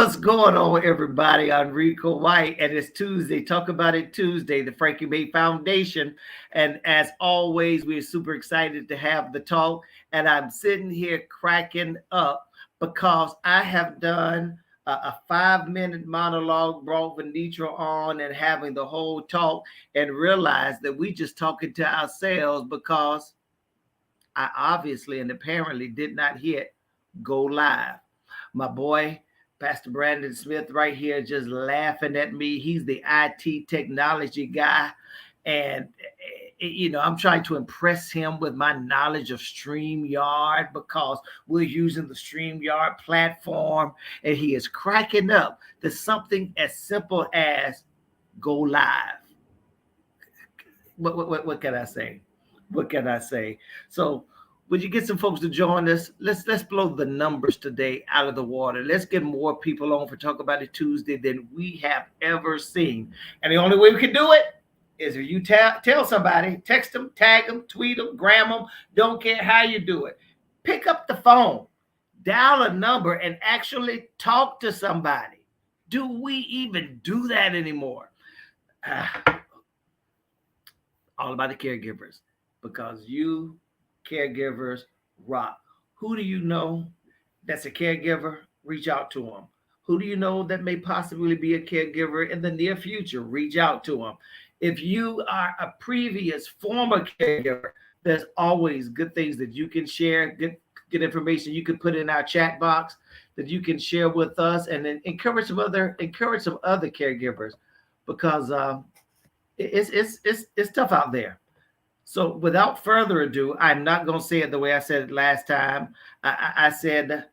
What's going on, everybody? I'm Rico White, and it's Tuesday. Talk about it Tuesday, the Frankie May Foundation. And as always, we're super excited to have the talk. And I'm sitting here cracking up because I have done a 5-minute monologue, brought Venitra on and having the whole talk, and realized that we just talking to ourselves because I obviously and apparently did not hit go live. My boy, Pastor Brandon Smith right here just laughing at me. He's the IT technology guy. And, I'm trying to impress him with my knowledge of StreamYard because we're using the StreamYard platform. And he is cracking up to something as simple as go live. What can I say? What can I say? So, would you get some folks to join us? Let's blow the numbers today out of the water. Let's get more people on for Talk About It Tuesday than we have ever seen. And the only way we can do it is if you tell somebody, text them, tag them, tweet them, gram them. Don't care how you do it. Pick up the phone, dial a number, and actually talk to somebody. Do we even do that anymore? All about the caregivers, because you caregivers rock. Who do you know that's a caregiver? Reach out to them. Who do you know that may possibly be a caregiver in the near future? Reach out to them. If you are a previous former caregiver, there's always good things that you can share, good information you can put in our chat box that you can share with us, and then encourage some other caregivers, because it's tough out there. So without further ado, I'm not going to say it the way I said it last time. I said,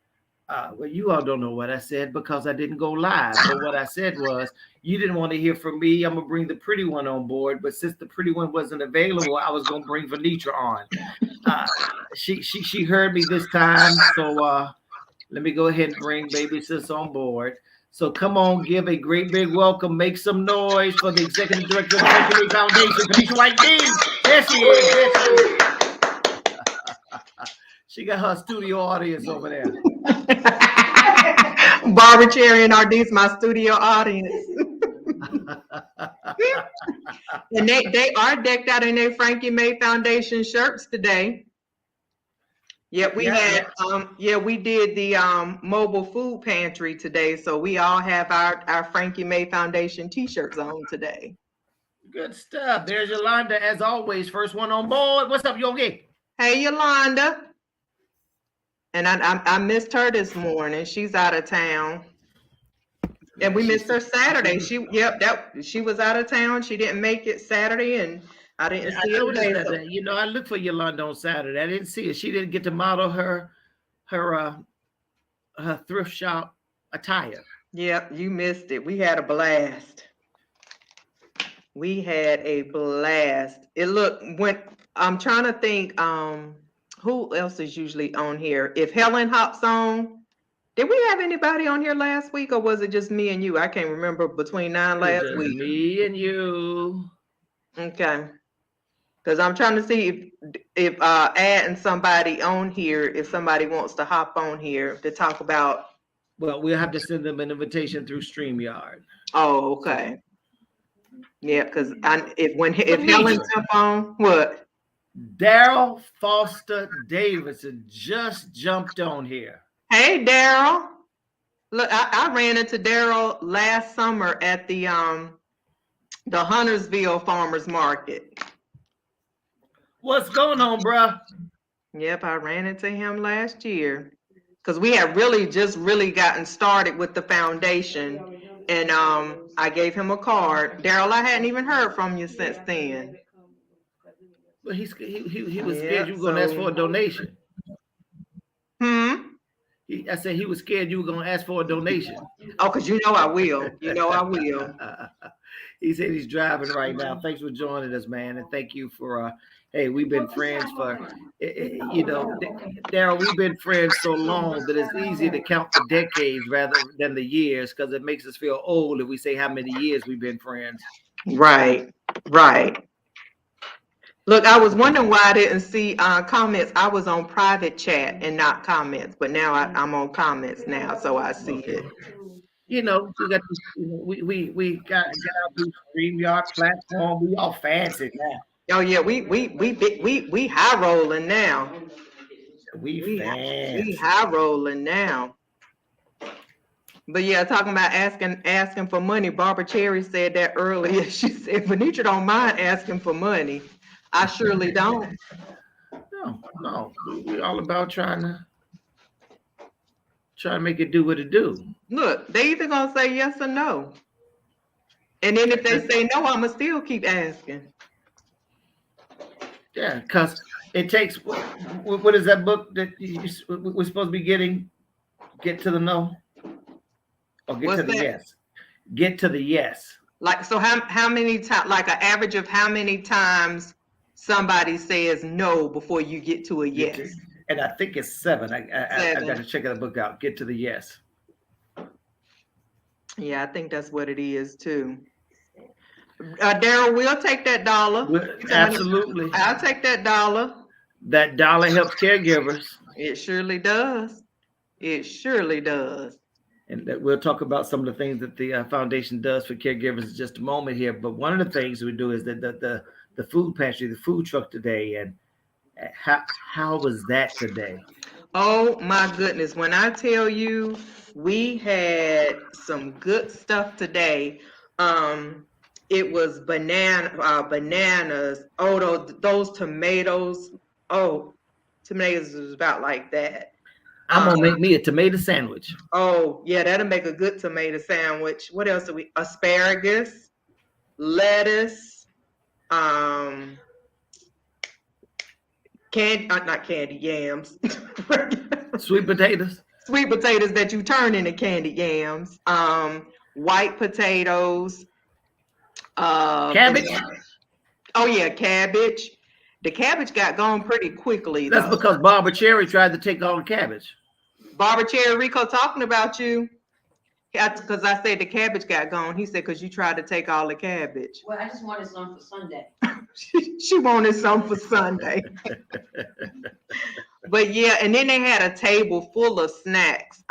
well, you all don't know what I said because I didn't go live. But what I said was, you didn't want to hear from me. I'm going to bring the pretty one on board. But since the pretty one wasn't available, I was going to bring Venitra on. She heard me this time. So let me go ahead and bring baby sis on board. So come on, give a great big welcome. Make some noise for the executive director of the Frankie May Foundation, Venitra White-Dean. There she is. There she is. She got her studio audience over there. Barbara Cherry and Ardis, my studio audience. And they are decked out in their Frankie May Foundation shirts today. Yeah, we did the mobile food pantry today, so we all have our Frankie May Foundation t-shirts on today. Good stuff. There's Yolanda, as always, first one on board. What's up, Yogi? Hey, Yolanda. And I missed her this morning. She's out of town. And we missed her Saturday. She was out of town. She didn't make it Saturday, and I didn't see her today. So. I looked for Yolanda on Saturday. I didn't see her. She didn't get to model her thrift shop attire. Yep, you missed it. We had a blast. I'm trying to think who else is usually on here. If Helen hops on, did we have anybody on here last week, or was it just me and you? I can't remember between last week. Me and you. Okay. Because I'm trying to see if adding somebody on here, if somebody wants to hop on here to talk about. Well, we'll have to send them an invitation through StreamYard. Oh, okay. Yeah, because if Helen jump on, what? Daryl Foster Davidson just jumped on here. Hey, Daryl. Look, I ran into Daryl last summer at the Huntersville Farmers Market. What's going on, bruh? Yep, I ran into him last year because we had really gotten started with the foundation, and I gave him a card. Daryl, I hadn't even heard from you since then. But he was scared you were going to ask for a donation. I said he was scared you were going to ask for a donation. Oh, because I will. I will. He said he's driving right now. Thanks for joining us, man. And thank you for, hey, we've been friends for, Daryl, we've been friends so long that it's easy to count the decades rather than the years, because it makes us feel old if we say how many years we've been friends. Right. Look, I was wondering why I didn't see comments. I was on private chat and not comments, but now I'm on comments now, so I see it. You know, we got this, we got our big StreamYard platform. We all fancy now. Oh yeah, we high rolling now. We We fancy. high rolling now. But yeah, talking about asking for money. Barbara Cherry said that earlier. She said, Venitra don't mind asking for money. I surely don't. No, we all about trying to make it do what it do. Look, they either gonna say yes or no. And then if they say no, I'ma still keep asking. Yeah, because it takes. What is that book that we're supposed to be getting? Get to the no, or get What's to the that? yes. Get to the yes. Like, so how many times, like an average of how many times somebody says no before you get to a yes? And I think it's 7. I got 7. to check that book out. Get to the yes. Yeah, I think that's what it is too. Daryl, we'll take that dollar. Absolutely. I'll take that dollar. That dollar helps caregivers. It surely does. It surely does. And that we'll talk about some of the things that the foundation does for caregivers in just a moment here. But one of the things we do is that the food pantry, the food truck today, and how was that today? Oh my goodness! When I tell you, we had some good stuff today. It was bananas. Oh, those tomatoes. Oh, tomatoes was about like that. I'm gonna make me a tomato sandwich. Oh yeah, that'll make a good tomato sandwich. What else do we? Asparagus, lettuce, not candy yams. Sweet potatoes. Sweet potatoes that you turn into candy yams. White potatoes. Cabbage. Oh yeah, cabbage. The cabbage got gone pretty quickly. That's though. because Barbara Cherry tried to take all the cabbage. Barbara Cherry Rico talking about you. Because I said the cabbage got gone. He said, because you tried to take all the cabbage. Well, I just wanted some for Sunday. She wanted some for Sunday. But yeah, and then they had a table full of snacks.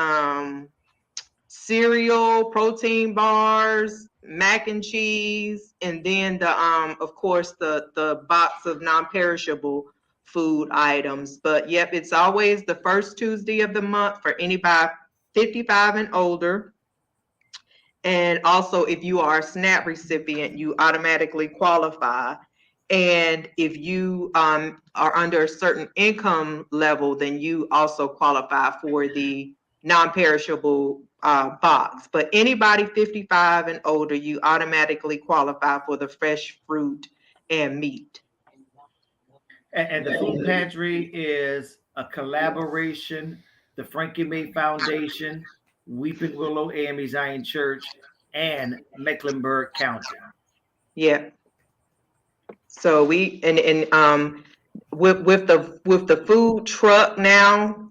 Cereal, protein bars, mac and cheese, and then the of course the box of non-perishable food items. But yep, it's always the first Tuesday of the month for anybody 55 and older. And also, if you are a SNAP recipient, you automatically qualify. And if you are under a certain income level, then you also qualify for the non-perishable box. But anybody 55 and older, you automatically qualify for the fresh fruit and meat. And the food pantry is a collaboration. The Frankie May Foundation, Weeping Willow AME Zion Church, and Mecklenburg County. Yeah. So we with the food truck now,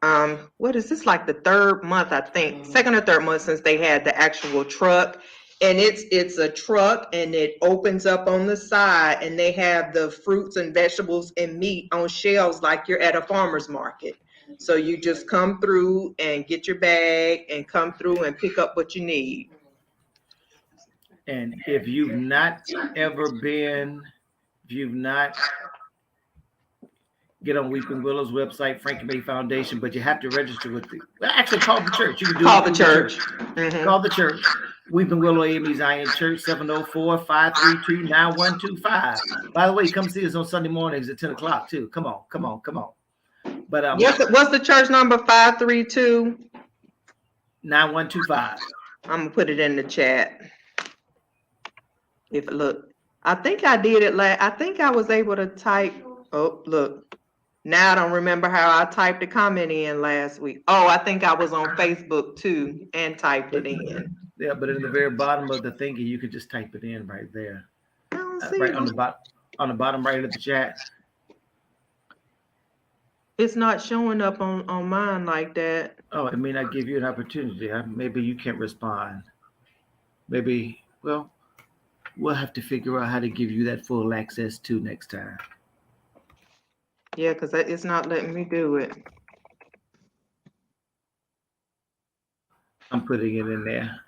what is this, like the third month, I think, second or third month since they had the actual truck. And it's a truck and it opens up on the side and they have the fruits and vegetables and meat on shelves like you're at a farmer's market. So you just come through and get your bag and come through and pick up what you need. And if you've not get on Weeping Willow's website, Frankie May Foundation, but you have to register with actually call the church. You can do Call the church. Mm-hmm. Call the church. Weeping Willow AME Zion Church, 704-532-9125. By the way, come see us on Sunday mornings at 10 o'clock too. Come on. But what's the church number? 532-9125. I'm gonna put it in the chat. I think I did it I think I was able to type. Oh, look. Now I don't remember how I typed the comment in last week. Oh, I think I was on Facebook too and typed it in. Yeah, but in the very bottom of the thingy, you could just type it in right there. I don't see right it. on the bottom right of the chat. It's not showing up on mine like that. Oh, it may not give you an opportunity. Maybe you can't respond. Maybe, well, we'll have to figure out how to give you that full access too next time. Yeah, because it's not letting me do it. I'm putting it in there.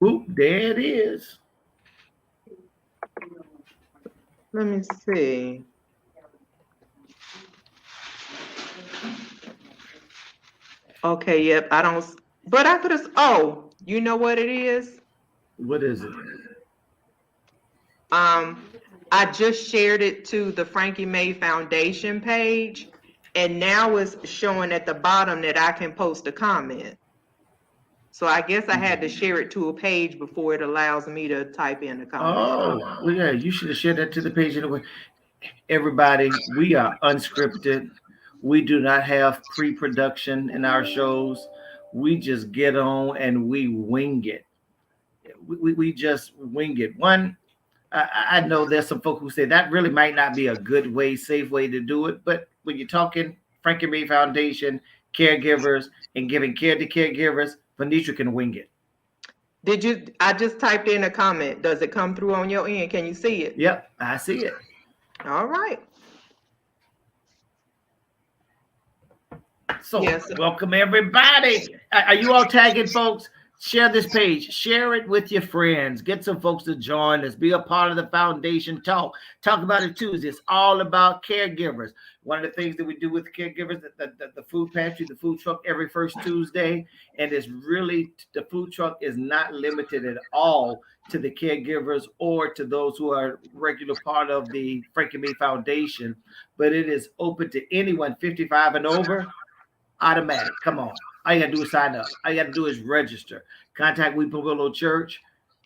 Oop, there it is. Let me see. Okay, yep. I don't, but I could have, oh, you know what it is? What is it? I just shared it to the Frankie May Foundation page, and now it's showing at the bottom that I can post a comment. So I guess I had to share it to a page before it allows me to type in a comment. Oh, well, yeah, you should have shared that to the page anyway. Everybody, we are unscripted. We do not have pre-production in our shows. We just get on and we wing it. We just wing it. I know there's some folk who say that really might not be a good way, safe way to do it. But when you're talking Frankie May Foundation, caregivers, and giving care to caregivers, Venitra can wing it. Did you? I just typed in a comment. Does it come through on your end? Can you see it? Yep, I see it. All right. So welcome everybody. Are you all tagging folks? Share this page. Share it with your friends. Get some folks to join us. Be a part of the foundation talk. Talk about it Tuesday. It's all about caregivers. One of the things that we do with caregivers, the food pantry, the food truck every first Tuesday. And it's really, the food truck is not limited at all to the caregivers or to those who are regular part of the Frankie May Foundation, but it is open to anyone 55 and over. Automatic. Come on. All you got to do is sign up. All you got to do is register. Contact Weeping Willow Church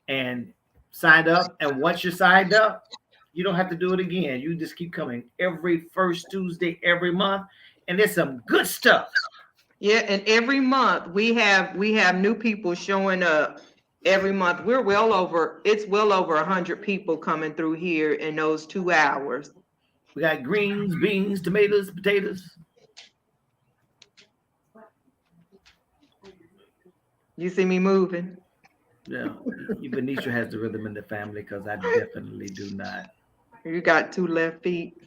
and sign up. And once you're signed up, you don't have to do it again. You just keep coming every first Tuesday, every month. And there's some good stuff. Yeah, and every month we have new people showing up. Every month it's well over 100 people coming through here in those 2 hours. We got greens, beans, tomatoes, potatoes. You see me moving? Yeah, Venitra has the rhythm in the family because I definitely do not. You got 2 left feet.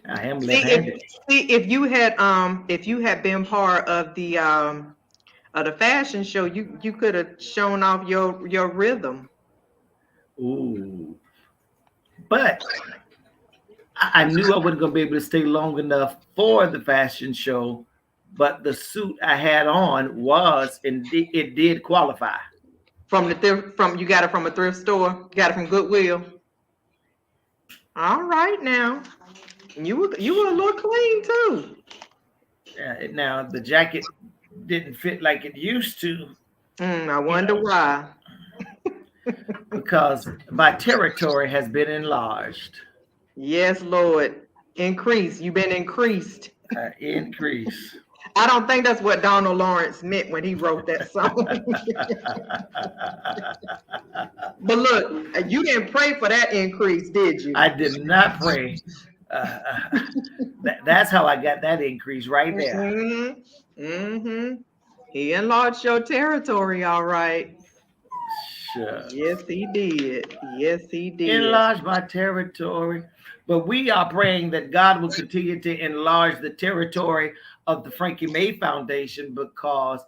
I am left-handed. See, if you had been part of the fashion show, you could have shown off your rhythm. Ooh, but I knew I wasn't going to be able to stay long enough for the fashion show. But the suit I had on was, and it did qualify. You got it from a thrift store? You got it from Goodwill? All right now. You were a little clean too. Yeah, now the jacket didn't fit like it used to. I wonder why. Because my territory has been enlarged. Yes, Lord. Increase. You've been increased. Increase. I don't think that's what Donald Lawrence meant when he wrote that song. But look, you didn't pray for that increase, did you? I did not pray. That's how I got that increase right there. Mm-hmm. He enlarged your territory, all right. Sure. Yes, he did. Yes, he did. Enlarge my territory. But we are praying that God will continue to enlarge the territory of the Frankie May Foundation, because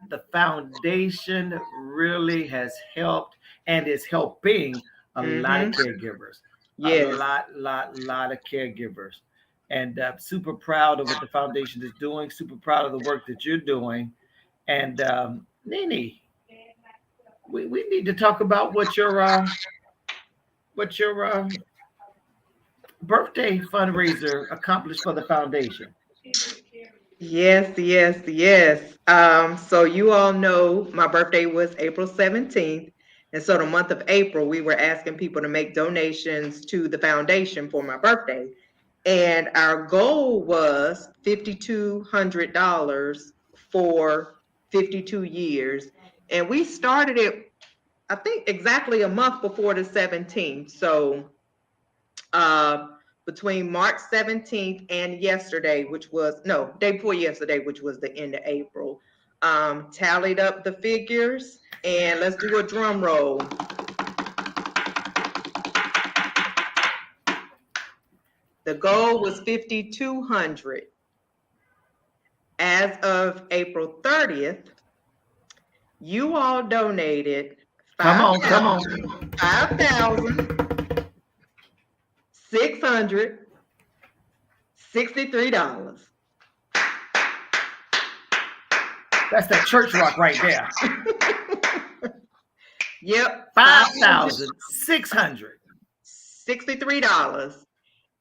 the foundation really has helped and is helping a lot of caregivers. Yes. A lot of caregivers. And I'm super proud of what the foundation is doing, super proud of the work that you're doing. And Nene, we need to talk about what your birthday fundraiser accomplished for the foundation. Yes. So you all know my birthday was April 17th. And so the month of April, we were asking people to make donations to the foundation for my birthday. And our goal was $5,200 for 52 years. And we started it, I think, exactly a month before the 17th. So between March 17th and yesterday, day before yesterday, which was the end of April, tallied up the figures, and let's do a drum roll. The goal was $5,200. As of April 30th, You all donated Come on. $5,663. That's that church rock right there. Yep. $5,663.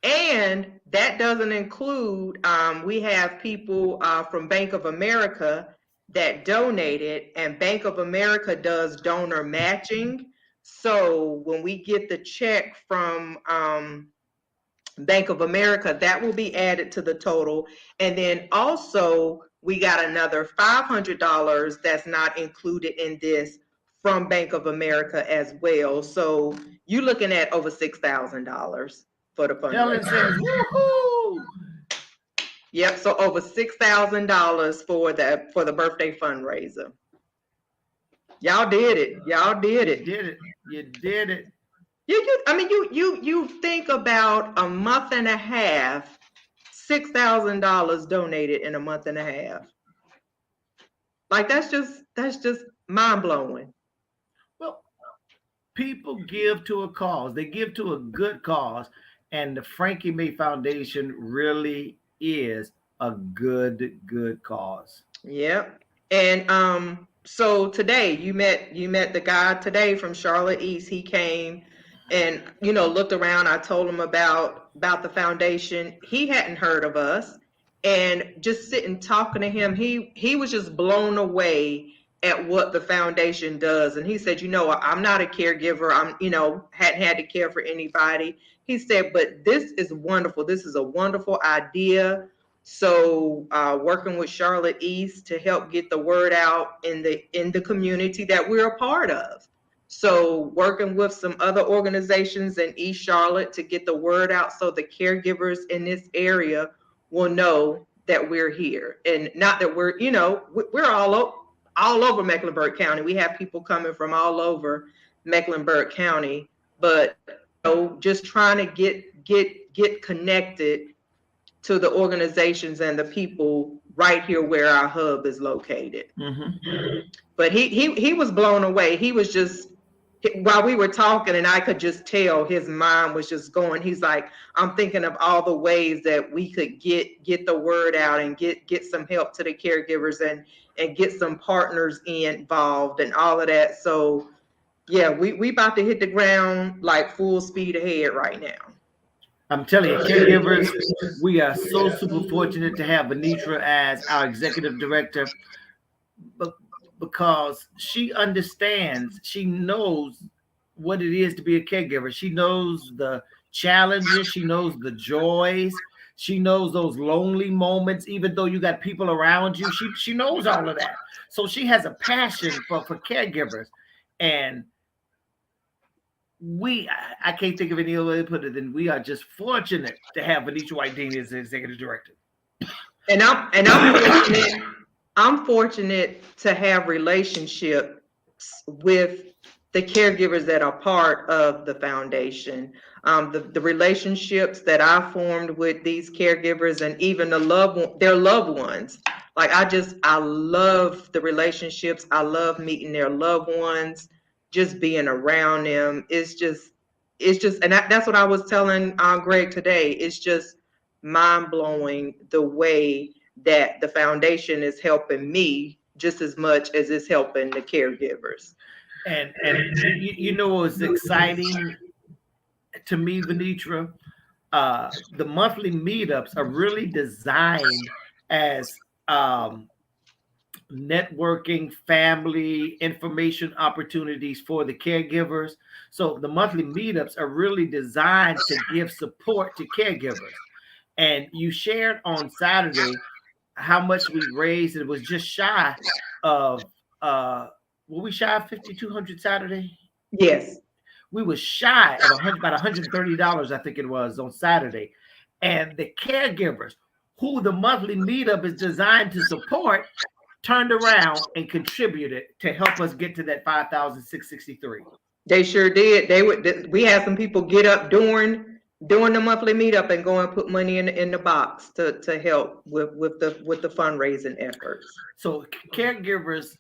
And that doesn't include, we have people from Bank of America that donated, and Bank of America does donor matching. So when we get the check from Bank of America, that will be added to the total. And then also we got another $500 that's not included in this from Bank of America as well. So you're looking at over $6,000 for the Helen fundraiser. says, woohoo! Yep, so over $6,000 for the birthday fundraiser. Y'all did it. You did it. You think about a month and a half, $6,000 donated in a month and a half. Like that's just mind blowing. Well, people give to a cause. They give to a good cause, and the Frankie May Foundation really is a good cause. Yep. And so today you met the guy today from Charlotte East. He came and looked around. I told him about the foundation. He hadn't heard of us, and just sitting talking to him, he was just blown away at what the foundation does. And he said, I'm not a caregiver. I'm hadn't had to care for anybody. He said, but this is wonderful. This is a wonderful idea. So working with Charlotte East to help get the word out in the community that we're a part of. So working with some other organizations in East Charlotte to get the word out so the caregivers in this area will know that we're here. And not that we're all over Mecklenburg County. We have people coming from all over Mecklenburg County, but just trying to get connected to the organizations and the people right here where our hub is located. Mm-hmm. But he was blown away. He was just, while we were talking, and I could just tell his mind was just going. He's like, I'm thinking of all the ways that we could get the word out and get some help to the caregivers and get some partners involved and all of that. So yeah, we about to hit the ground like full speed ahead right now. I'm telling you, caregivers, we are so super fortunate to have Venitra as our executive director, but because she understands, she knows what it is to be a caregiver. She knows the challenges, she knows the joys, she knows those lonely moments, even though you got people around you. She knows all of that. So she has a passion for caregivers. And I can't think of any other way to put it than we are just fortunate to have Venitra White-Dean as the executive director. And I'm fortunate to have relationships with the caregivers that are part of the foundation. The relationships that I formed with these caregivers and even their loved ones. Like I love the relationships. I love meeting their loved ones. Just being around them, it's just, and that's what I was telling Greg today. It's just mind blowing the way that the foundation is helping me just as much as it's helping the caregivers. And what's exciting to me, Venitra, the monthly meetups are really designed as networking, family information opportunities for the caregivers. So the monthly meetups are really designed to give support to caregivers. And you shared on Saturday how much we raised. It was just shy of were we shy of 5,200 Saturday? Yes. We were shy of about $130, I think it was, on Saturday. And the caregivers who the monthly meetup is designed to support turned around and contributed to help us get to that 5,663. They sure did. We had some people get up during the monthly meetup and go and put money in the box to help with the fundraising efforts. So caregivers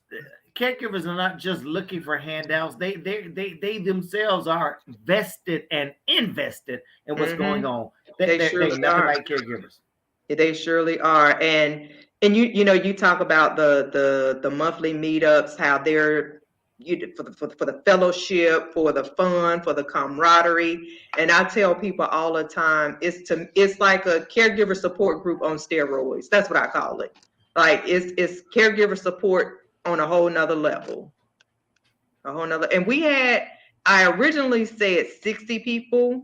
caregivers are not just looking for handouts. They themselves are vested and invested in what's going on. They They're surely nothing are. like caregivers. They surely are. And you talk about the monthly meetups, how they're for the fellowship, for the fun, for the camaraderie. And I tell people all the time, it's like a caregiver support group on steroids. That's what I call it. Like it's caregiver support on a whole nother level. A whole nother. And I originally said 60 people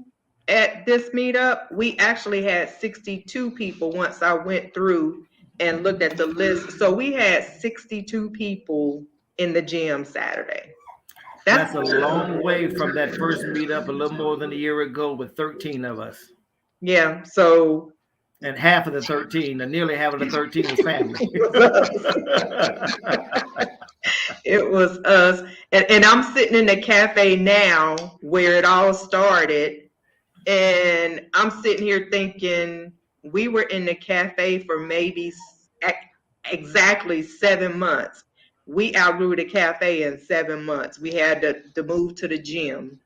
at this meetup. We actually had 62 people once I went through and looked at the list. So we had 62 people in the gym Saturday. That's a long way from that first meetup a little more than a year ago with 13 of us. Yeah. So. And half of the 13, nearly half of the 13 was family. It was us. And I'm sitting in the cafe now where it all started. And I'm sitting here thinking we were in the cafe for maybe exactly 7 months. We outgrew the cafe in 7 months. We had to move to the gym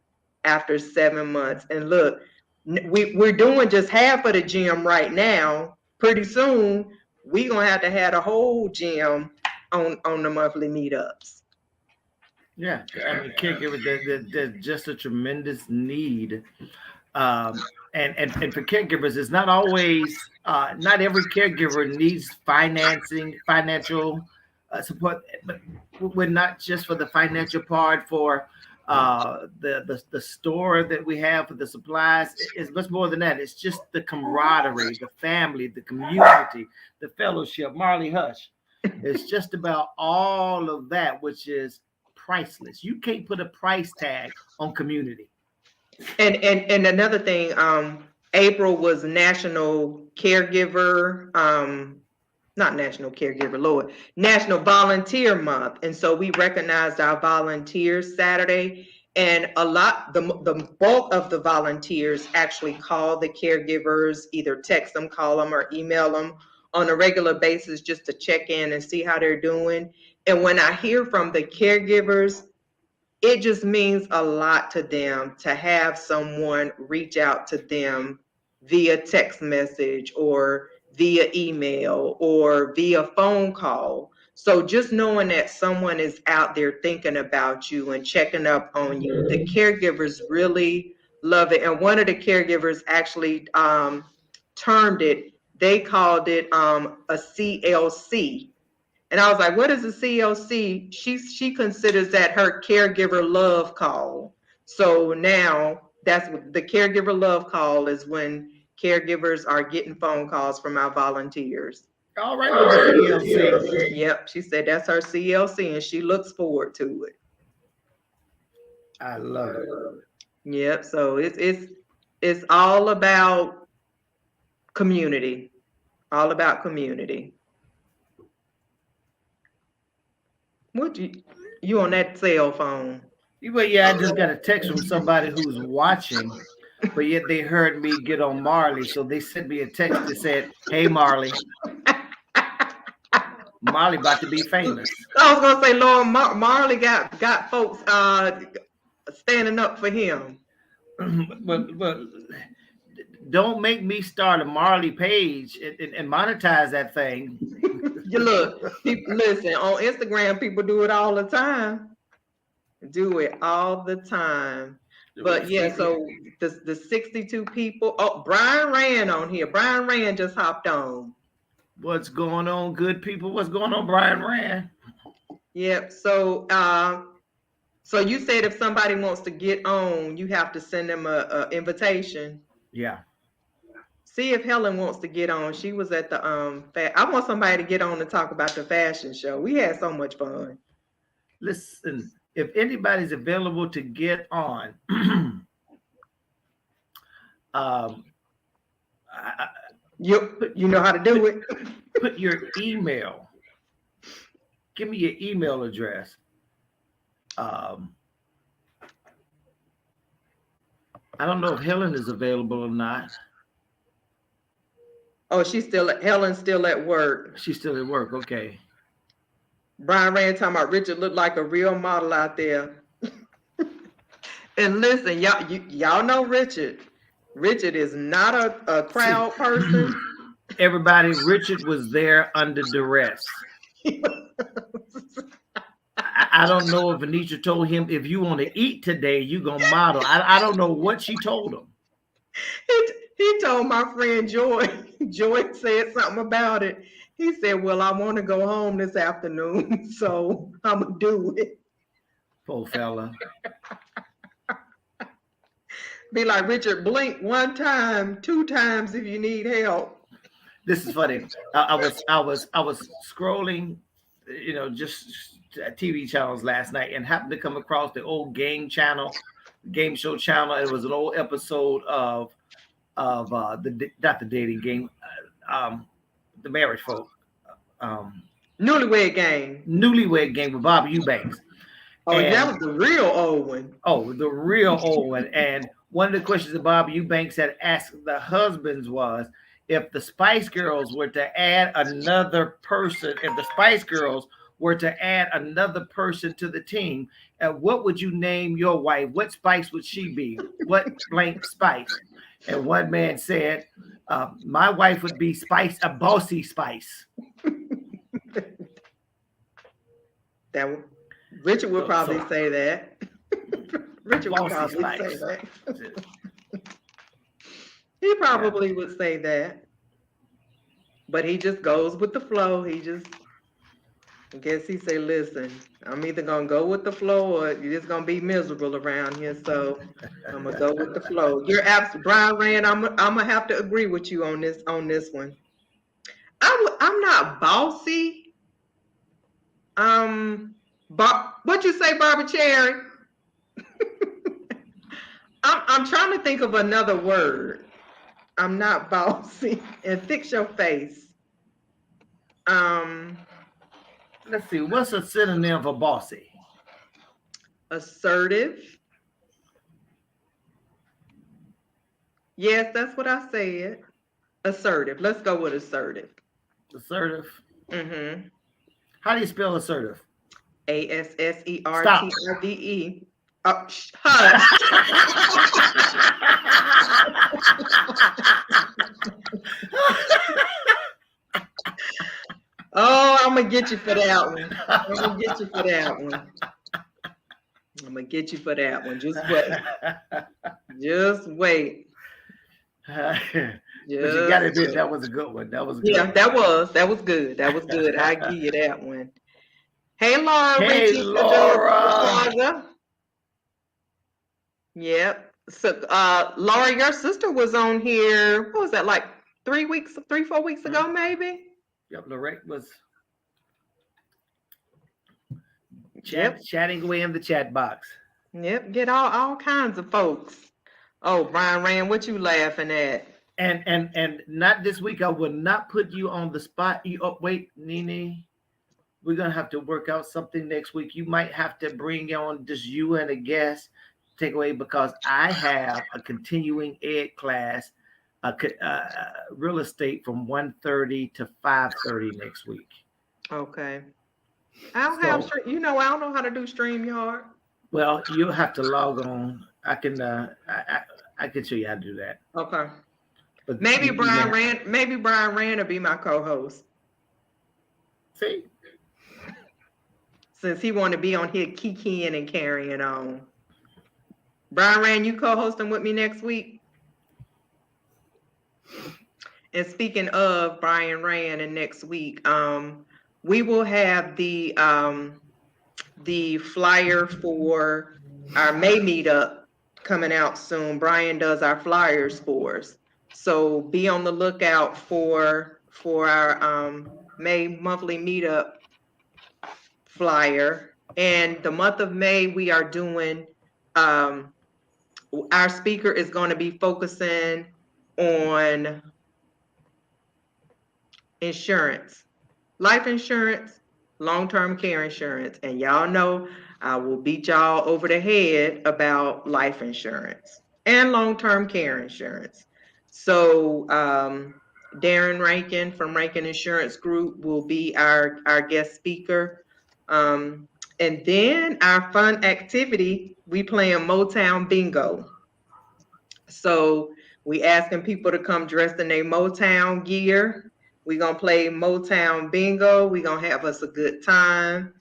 after 7 months. And look, we're doing just half of the gym right now. Pretty soon, we're going to have a whole gym on the monthly meetups. Yeah, I mean, caregivers, there's just a tremendous need. And for caregivers, it's not always, not every caregiver needs financial support, but we're not just for the financial part, for the store that we have for the supplies. It's much more than that. It's just the camaraderie, the family, the community, the fellowship. Marley, hush. It's just about all of that, which is priceless. You can't put a price tag on community. And another thing, April was National Caregiver, not National Caregiver, Lord, National Volunteer Month. And so we recognized our volunteers Saturday. And the bulk of the volunteers actually call the caregivers, either text them, call them, or email them on a regular basis just to check in and see how they're doing. And when I hear from the caregivers, it just means a lot to them to have someone reach out to them via text message or via email or via phone call. So just knowing that someone is out there thinking about you and checking up on you, the caregivers really love it. And one of the caregivers actually termed it, they called it a CLC. And I was like, what is a CLC? She considers that her caregiver love call. So now that's what the caregiver love call is, when caregivers are getting phone calls from our volunteers. All right with the CLC. Yep, she said that's her CLC and she looks forward to it. I love it. Yep, so it's all about community. All about community. What you on that cell phone? Well, yeah, I just got a text from somebody who's watching, but yet they heard me get on Marley, so they sent me a text that said, "Hey, Marley, Marley about to be famous." I was gonna say, Lord, Marley got folks standing up for him. but don't make me start a Marley page and monetize that thing. You look, listen, on Instagram, people do it all the time. Do it all the time. But yeah, so the 62 people. Oh, Brian Rand on here. Brian Rand just hopped on. What's going on, good people? What's going on, Brian Rand? Yep. So so you said if somebody wants to get on, you have to send them a invitation. Yeah. See if Helen wants to get on. She was at the I want somebody to get on and talk about the fashion show. We had so much fun. Listen, if anybody's available to get on, you know how to do it. Put your email. Give me your email address. I don't know if Helen is available or not. Oh, Helen's still at work. She's still at work. Okay. Brian Rand talking about Richard looked like a real model out there. And listen, y'all know Richard. Richard is not a crowd person. Everybody, Richard was there under duress. I don't know if Venitra told him, if you want to eat today, you gonna model. I don't know what she told him. He told my friend Joy. Joy said something about it. He said, well, I want to go home this afternoon, so I'm going to do it. Poor fella. Be like, Richard, blink 1 time, 2 times if you need help. This is funny. I was scrolling, just TV channels last night and happened to come across the old game show channel. It was an old episode of not the dating game, the marriage folk. Newlywed Game with Bobby Eubanks. Oh, and that was the real old one. Oh, the real old one. And one of the questions that Bobby Eubanks had asked the husbands was, if the Spice Girls were to add another person, to the team, what would you name your wife? What spice would she be? What blank spice? And one man said, my wife would be Spice, a bossy Spice. Richard would probably say that. Richard would probably say that. He probably would say that. But he just goes with the flow. I guess he say, listen, I'm either going to go with the flow or you're just going to be miserable around here. So I'm going to go with the flow. You're absolutely, Brian Rand, I'm going to have to agree with you on this one. I'm not bossy. What you say, Barbara Cherry? I'm trying to think of another word. I'm not bossy. And fix your face. Let's see. What's a synonym for bossy? Assertive. Yes, that's what I said. Assertive. Let's go with assertive. Assertive. Mm-hmm. How do you spell assertive? ASSERTIVE. Oh, hush. Oh, I'm gonna get you for that one. Just wait. You gotta admit that was a good one. That was good. Yeah, that was good. I give you that one. Hey, Laura. Hey, Laura. Yep. So, Laura, your sister was on here. What was that, like 4 weeks ago, maybe? Yep, Lorette was chatting away in the chat box. Yep, get all kinds of folks. Oh, Brian Rand, what you laughing at? And not this week. I will not put you on the spot. Wait, Nene. We're gonna have to work out something next week. You might have to bring on just you and a guest takeaway, because I have a continuing ed class, real estate from 1:30 to 5:30 next week. Okay. I don't know how to do StreamYard. Well, you'll have to log on. I can show you how to do that. Okay. But maybe Brian Rand will be my co-host. See? Since he want to be on here kikiing and carrying on. Brian Rand, you co-hosting with me next week? And speaking of Brian Rand and next week, we will have the flyer for our May meetup coming out soon. Brian does our flyers for us. So be on the lookout for our May monthly meetup flyer. And the month of May, we are doing, our speaker is going to be focusing on insurance, life insurance, long-term care insurance. And y'all know I will beat y'all over the head about life insurance and long-term care insurance. So Darren Rankin from Rankin Insurance Group will be our guest speaker. And then our fun activity, we playing Motown bingo. So we asking people to come dressed in their Motown gear. We're gonna play Motown bingo. We're gonna have us a good time.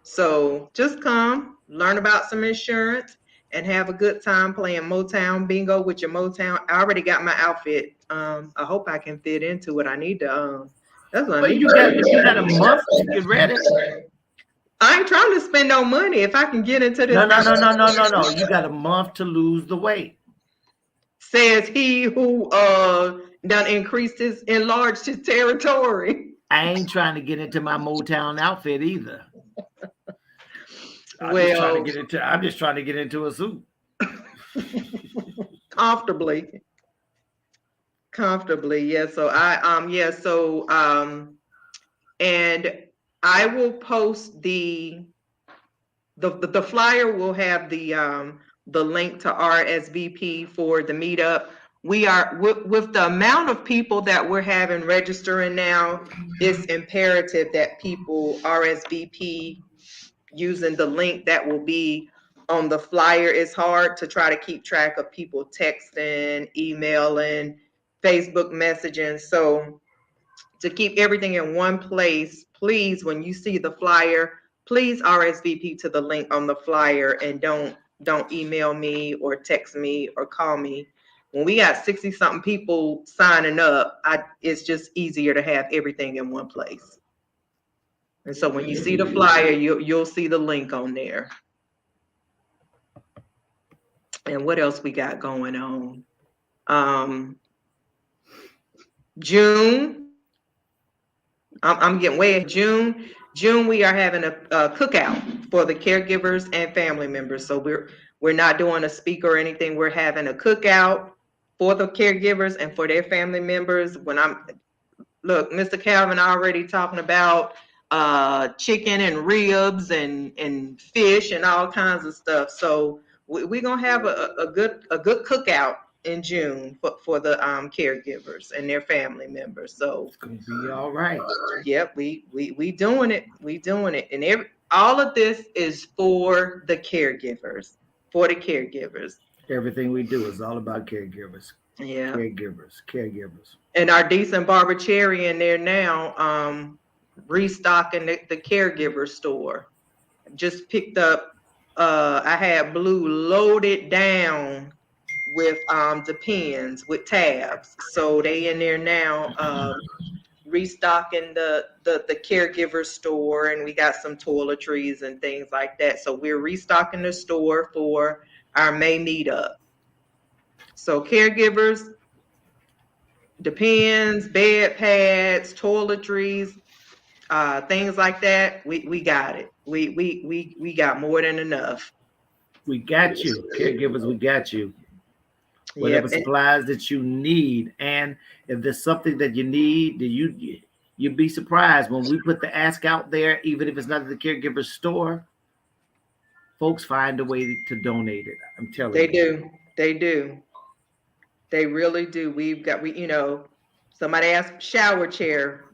So just come, learn about some insurance, and have a good time playing Motown bingo with your Motown. I already got my outfit. I hope I can fit into it. I need to. That's what I need. You got a month to get ready. I ain't trying to spend no money. If I can get into this. No. You got a month to lose the weight. Says he who done enlarged his territory. I ain't trying to get into my Motown outfit either. I'm just trying to get into a suit. Comfortably. Yeah. So and I will post the flyer will have the link to RSVP for the meetup. We are with the amount of people that we're having registering now, it's imperative that people RSVP using the link that will be on the flyer. It's hard to try to keep track of people texting, emailing, Facebook messaging. So to keep everything in one place, please, when you see the flyer, please RSVP to the link on the flyer and don't email me or text me or call me. When we got 60 something people signing up, it's just easier to have everything in one place. And so when you see the flyer, you'll see the link on there. And what else we got going on? June. I'm getting way in June. June, we are having a cookout for the caregivers and family members. So we're not doing a speaker or anything. We're having a cookout for the caregivers and for their family members. Look, Mr. Calvin already talking about chicken and ribs and fish and all kinds of stuff. So we're gonna have a good cookout in June for the caregivers and their family members. So it's gonna be all right. Yep, we doing it. We doing it. And all of this is for the caregivers. For the caregivers. Everything we do is all about caregivers. Yeah. Caregivers. And our decent barber cherry in there now, restocking the caregiver store. Just picked up I had Blue loaded down with Depends with tabs. So they in there now restocking the caregiver store, and we got some toiletries and things like that. So we're restocking the store for our May meetup. So caregivers, Depends, bed pads, toiletries, things like that. We got it. We got more than enough. We got you, caregivers. We got you. Whatever supplies that you need, and if there's something that you need, you'd be surprised when we put the ask out there. Even if it's not at the caregiver store, folks find a way to donate it. I'm telling you, they do. They really do. Somebody asked shower chair.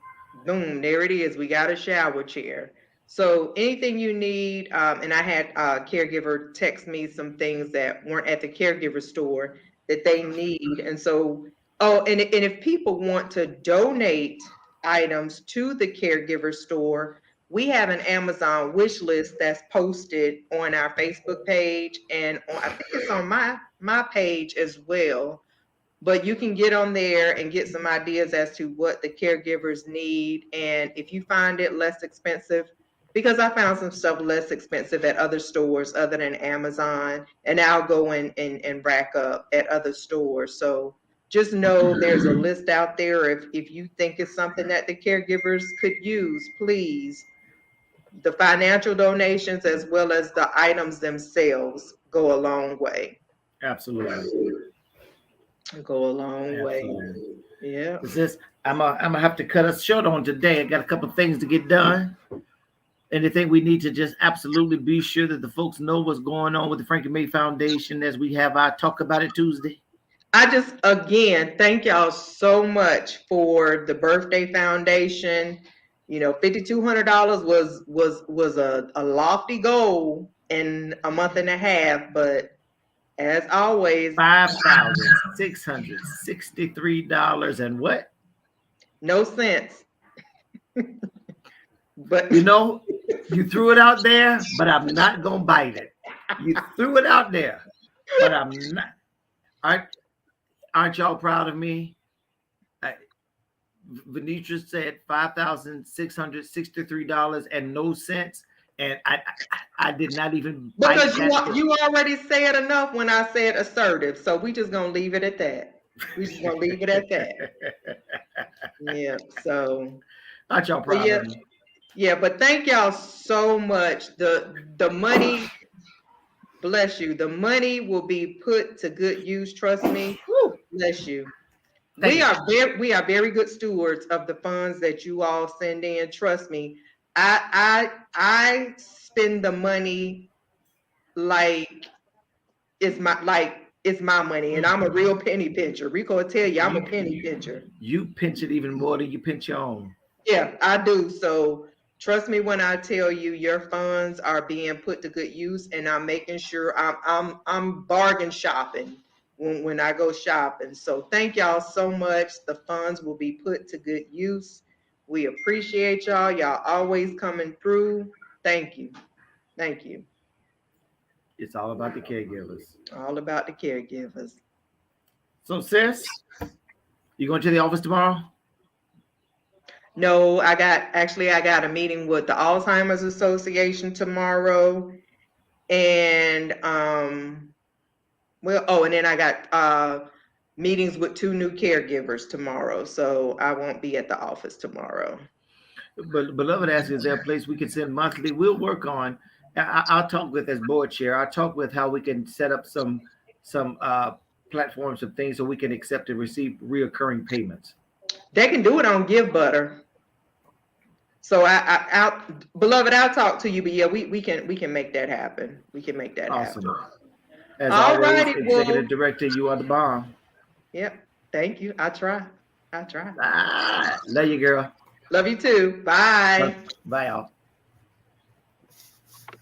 Boom, there it is. We got a shower chair. So anything you need, and I had a caregiver text me some things that weren't at the caregiver store that they need. And so, and if people want to donate items to the caregiver store, we have an Amazon wish list that's posted on our Facebook page, and I think it's on my page as well. But you can get on there and get some ideas as to what the caregivers need. And if you find it less expensive, because I found some stuff less expensive at other stores other than Amazon, and I'll go in and rack up at other stores. So just know there's a list out there. If you think it's something that the caregivers could use, please, the financial donations as well as the items themselves go a long way. Absolutely. Go a long way. Yeah. I'm gonna have to cut us short on today. I got a couple of things to get done. Anything we need to just absolutely be sure that the folks know what's going on with the Frankie May Foundation as we have our Talk About It Tuesday? I just, again, thank y'all so much for the birthday foundation. You know, $5,200 was a lofty goal in a month and a half, but as always, $5,663 and what? no sense. But you know, you threw it out there, but I'm not gonna bite it. You threw it out there, but I'm not. Aren't y'all proud of me? Venitra said $5,663 and no cents, and I did not even because you already said enough when I said assertive, so we just gonna leave it at that. We just gonna leave it at that. Yeah. So aren't y'all proud of me? Yeah, but thank y'all so much. The money, bless you. The money will be put to good use. Trust me. Woo, bless you. We are very good stewards of the funds that you all send in. Trust me. I spend the money like it's my money, and I'm a real penny pincher. Rico will tell you I'm a penny pincher. You pinch it even more than you pinch your own. Yeah, I do. So trust me when I tell you your funds are being put to good use, and I'm making sure I'm bargain shopping when I go shopping. So thank y'all so much. The funds will be put to good use. We appreciate y'all. Y'all always coming through. Thank you. Thank you. It's all about the caregivers. All about the caregivers. So sis, you going to the office tomorrow? No, I got a meeting with the Alzheimer's Association tomorrow. And and then I got meetings with 2 new caregivers tomorrow. So I won't be at the office tomorrow. But beloved asks, is there a place we can send monthly? We'll work on. I'll talk with as board chair. I'll talk with how we can set up some platforms of things so we can accept and receive reoccurring payments. They can do it on Give Butter. So beloved, I'll talk to you, but yeah, we can make that happen. We can make that happen. As always, Executive Director, you are the bomb. Yep. Thank you. I try. Love you, girl. Love you too. Bye. Bye, y'all.